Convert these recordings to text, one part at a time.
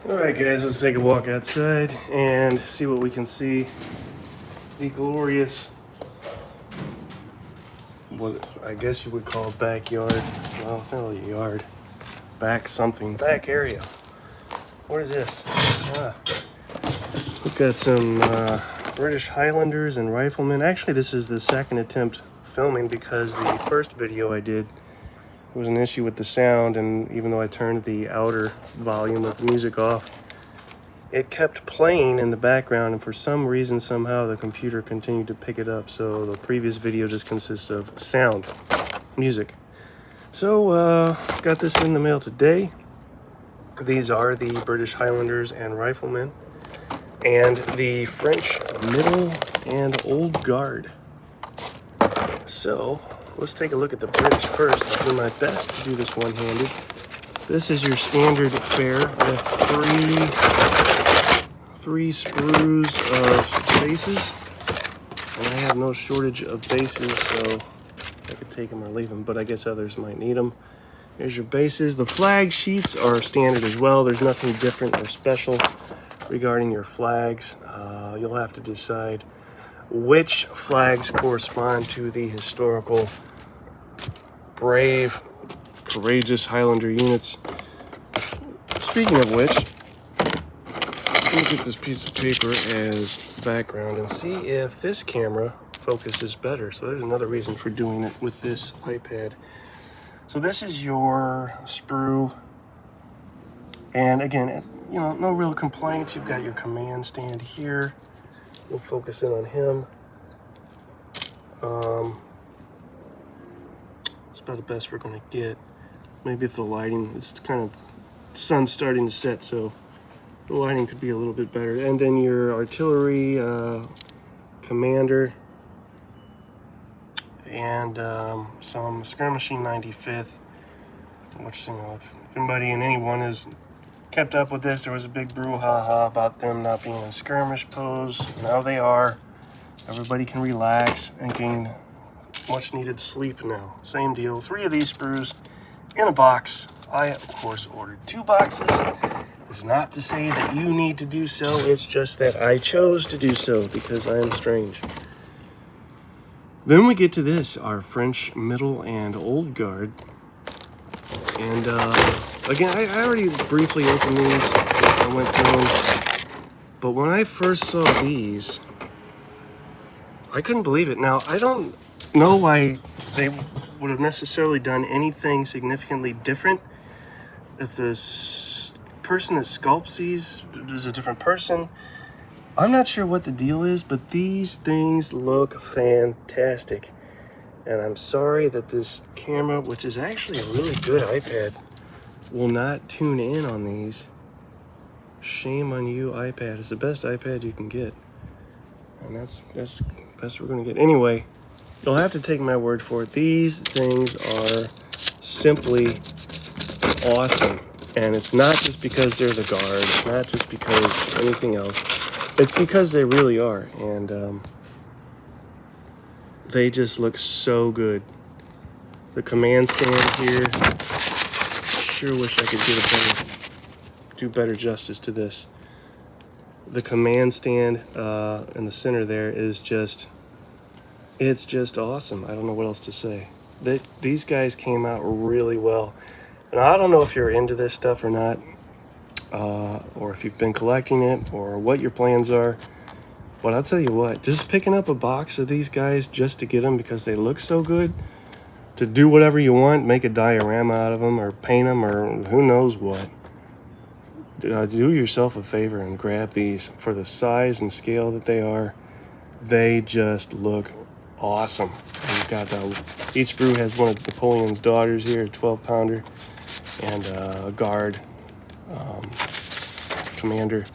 Alright guys, let's take a walk outside and see what we can see. The glorious, what I guess you would call backyard. Well, it's not really a yard. Back area. What is this? We've got some British Highlanders and riflemen. Actually, this is the second attempt filming because the first video I did was an issue with the sound, and even though I turned the outer volume of the music off, it kept playing in the background, and for some reason, somehow, the computer continued to pick it up. So the previous video just consists of sound, music. So, got this in the mail today. These are the British Highlanders and Riflemen, and the French Middle and Old Guard. So, let's take a look at the British first. I'll do my best to do this one-handed. This is your standard fare with three sprues of bases, and I have no shortage of bases, so I could take them or leave them, but I guess others might need them. Here's your bases. The flag sheets are standard as well. There's nothing different or special regarding your flags. You'll have to decide which flags correspond to the historical, brave, courageous Highlander units. Speaking of which, look at this piece of paper as background and see if this camera focuses better. So there's another reason for doing it with this iPad. So this is your sprue, and again, you know, no real complaints. You've got your command stand here. We'll focus in on him. It's about the best we're going to get. Maybe if the lighting, it's kind of, the sun's starting to set, so the lighting could be a little bit better. And then your artillery commander, and some skirmishing 95th, which, you know, if anybody and anyone has kept up with this, there was a big brouhaha about them not being in skirmish pose. Now they are. Everybody can relax and gain much needed sleep now. Same deal. 3 of these sprues in a box. I, of course, ordered 2 boxes. It's not to say that you need to do so. It's just that I chose to do so because I am strange. Then we get to this, our French Middle and Old Guard. And again, I already briefly opened these. I went through them. But when I first saw these, I couldn't believe it. Now, I don't know why they would have necessarily done anything significantly different. If the person that sculpts these is a different person, I'm not sure what the deal is, but these things look fantastic. And I'm sorry that this camera, which is actually a really good iPad, will not tune in on these. Shame on you, iPad. It's the best iPad you can get. And that's the best we're going to get. Anyway, you'll have to take my word for it. These things are simply awesome. And it's not just because they're the Guard. It's not just because anything else. It's because they really are. And they just look so good. The command stand here, sure wish I could do better justice to this. The command stand in the center there is just, it's just awesome. I don't know what else to say. These guys came out really well. And I don't know if you're into this stuff or not, or if you've been collecting it, or what your plans are. But I'll tell you what, just picking up a box of these guys just to get them because they look so good, to do whatever you want, make a diorama out of them, or paint them, or who knows what. Do yourself a favor and grab these. For the size and scale that they are, they just look awesome. You've got each sprue has one of Napoleon's daughters here, a 12-pounder, and a Guard commander.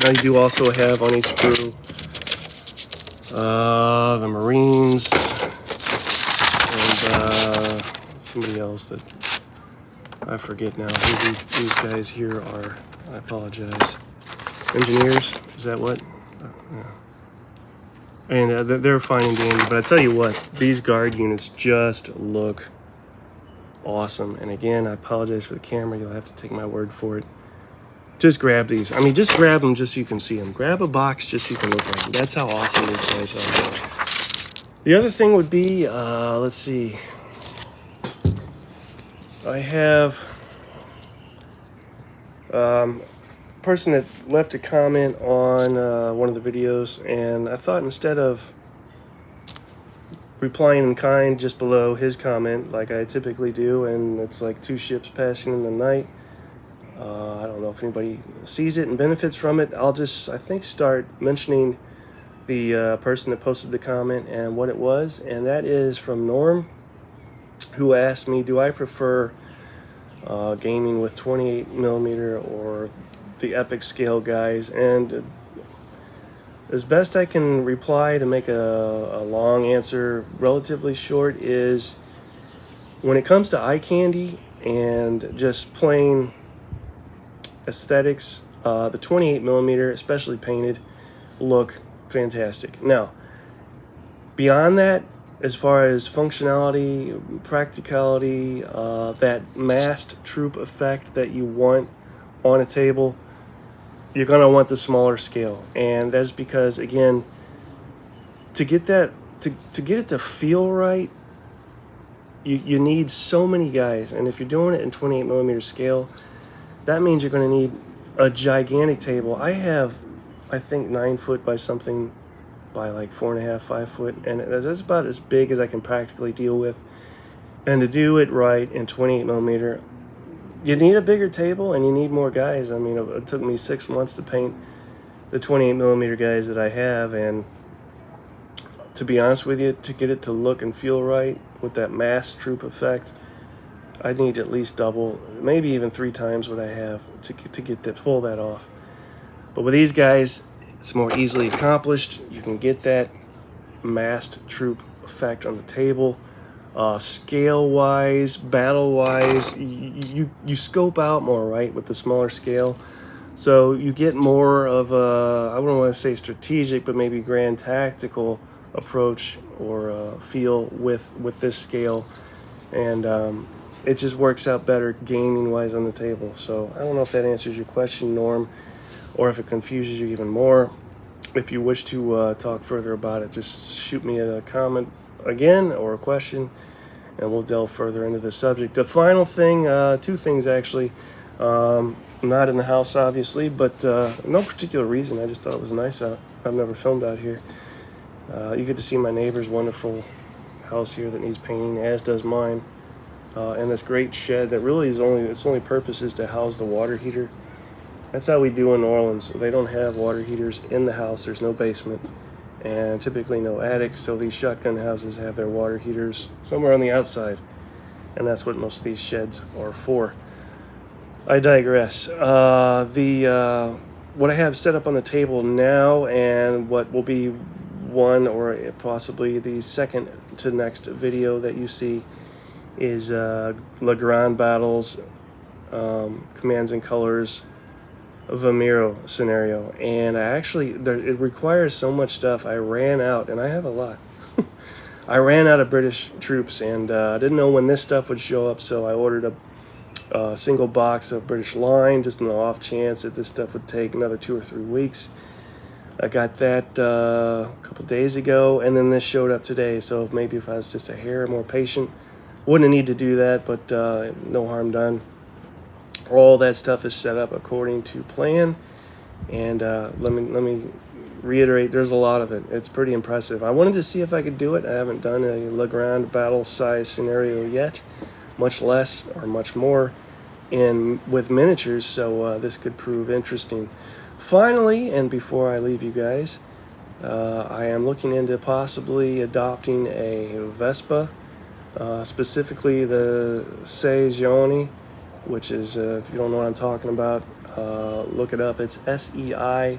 Now you do also have on each sprue the Marines and somebody else that I forget now who these guys here are. I apologize. Engineers, is that what? Yeah. And they're fine and dandy, but I tell you what, these Guard units just look awesome. And again, I apologize for the camera. You'll have to take my word for it. just grab these. I mean, just grab them just so you can see them. Grab a box just so you can look at them. That's how awesome these guys are. The other thing would be, let's see. I have a person that left a comment on one of the videos, and I thought instead of replying in kind just below his comment like I typically do, and it's like 2 ships passing in the night, I don't know if anybody sees it and benefits from it. I'll just, I think, start mentioning the person that posted the comment and what it was, and that is from Norm, who asked me, do I prefer gaming with 28mm or the epic scale guys? And as best I can reply to make a long answer relatively short is, when it comes to eye candy and just plain aesthetics, the 28mm, especially painted, look fantastic. Now, beyond that, as far as functionality, practicality, that massed troop effect that you want on a table, you're going to want the smaller scale. And that's because, again, to get that, to get it to feel right, you need so many guys. And if you're doing it in 28mm scale, that means you're going to need a gigantic table. I have, I think, 9 foot by something by like 4.5, 5 foot, and that's about as big as I can practically deal with. And to do it right in 28mm, you need a bigger table and you need more guys. I mean, it took me 6 months to paint the 28mm guys that I have, and to be honest with you, to get it to look and feel right with that mass troop effect, I need at least double, maybe even 3 times what I have to get that, pull that off. But with these guys, it's more easily accomplished. You can get that massed troop effect on the table. Scale-wise, battle-wise, you scope out more, right, with the smaller scale. So you get more of a, I wouldn't want to say strategic, but maybe grand tactical approach or feel with this scale. And it just works out better gaming-wise on the table. So I don't know if that answers your question, Norm, or if it confuses you even more. If you wish to talk further about it, just shoot me a comment again or a question, and we'll delve further into the subject. The final thing, 2 things actually, not in the house obviously, but no particular reason. I just thought it was nice out. I've never filmed out here. You get to see my neighbor's wonderful house here that needs painting, as does mine, and this great shed that really is its only purpose is to house the water heater. That's how we do in New Orleans. They don't have water heaters in the house. There's no basement and typically no attic, so these shotgun houses have their water heaters somewhere on the outside, and that's what most of these sheds are for. I digress. What I have set up on the table now, and what will be one or possibly the second to next video that you see, is Legrand Battles, Commands and Colors, Vamiro scenario. And I actually, it requires so much stuff. I ran out, and I have a lot. I ran out of British troops, and I didn't know when this stuff would show up, so I ordered a single box of British line, just on the off chance that this stuff would take another 2 or 3 weeks. I got that a couple days ago, and then this showed up today. So maybe if I was just a hair more patient, wouldn't need to do that, but no harm done. All that stuff is set up according to plan, and let me reiterate, there's a lot of it. It's pretty impressive. I wanted to see if I could do it. I haven't done a Legrand battle size scenario yet, much less or much more with miniatures, so this could prove interesting. Finally, and before I leave you guys, I am looking into possibly adopting a Vespa, specifically the Seigioni, which is, if you don't know what I'm talking about, look it up. It's Seigiorni,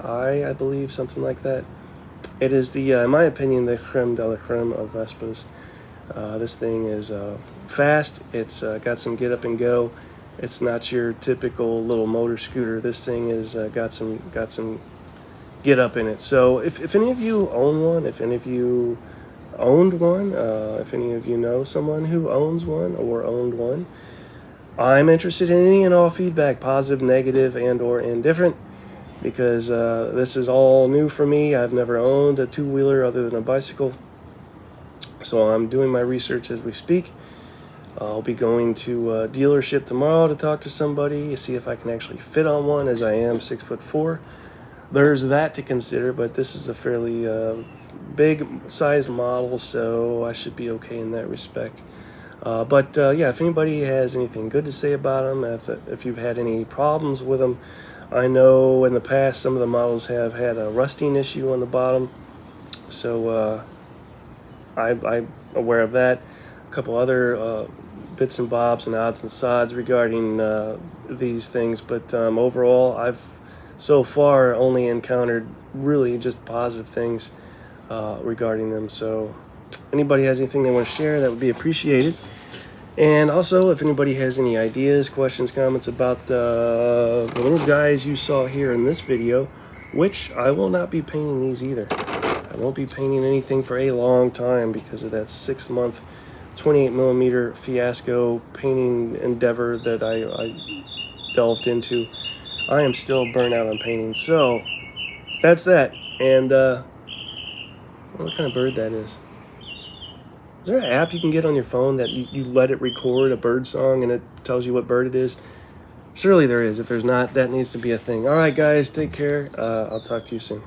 I believe, something like that. It is the, in my opinion, the creme de la creme of Vespas. This thing is fast. It's got some get up and go. It's not your typical little motor scooter. This thing is got some get up in it. So if any of you own one, if any of you owned one, if any of you know someone who owns one or owned one, I'm interested in any and all feedback, positive, negative, and or indifferent, because this is all new for me. I've never owned a two-wheeler other than a bicycle, so I'm doing my research as we speak. I'll be going to a dealership tomorrow to talk to somebody, see if I can actually fit on one, as I am 6'4". There's that to consider, but this is a fairly big size model, so I should be okay in that respect. But yeah, if anybody has anything good to say about them, if you've had any problems with them, I know in the past some of the models have had a rusting issue on the bottom, so I'm aware of that. A couple other bits and bobs and odds and sods regarding these things, but overall I've so far only encountered really just positive things regarding them. So anybody has anything they want to share, that would be appreciated. And also, if anybody has any ideas, questions, comments about the little guys you saw here in this video, which I will not be painting these either. I won't be painting anything for a long time because of that 6-month 28mm fiasco painting endeavor that I delved into. I am still burnt out on painting. So that's that. And what kind of bird that is? Is there an app you can get on your phone that you let it record a bird song and it tells you what bird it is? Surely there is. If there's not, that needs to be a thing. All right, guys, take care. I'll talk to you soon.